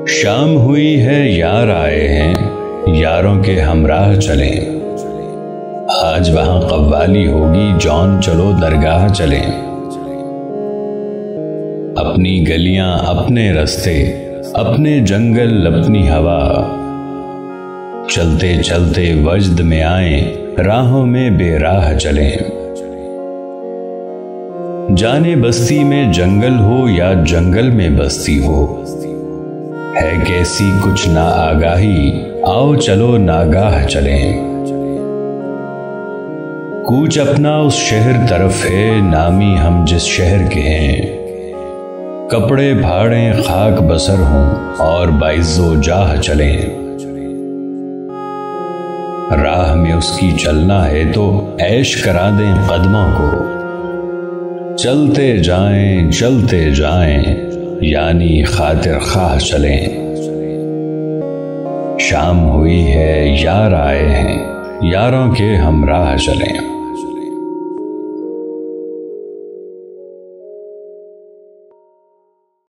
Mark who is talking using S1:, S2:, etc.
S1: शाम हुई है यार आए हैं, यारों के हमराह चलें। आज वहां कव्वाली होगी, जौन चलो दरगाह चलें। अपनी गलियां अपने रास्ते, अपने जंगल अपनी हवा, चलते चलते वजद में आए, राहों में बेराह चलें। जाने बस्ती में जंगल हो या जंगल में बस्ती हो, है कैसी कुछ ना आगाही, आओ चलो नागाह चलें। कूच अपना उस शहर तरफ है, नामी हम जिस शहर के हैं। कपड़े भाड़े खाक बसर हों और बाइज़ो जाह चलें। राह में उसकी चलना है तो ऐश करा दें कदमों को। चलते जाएं यानी खातिर खाह चलें। शाम हुई है यार आए हैं, यारों के हमराह चलें।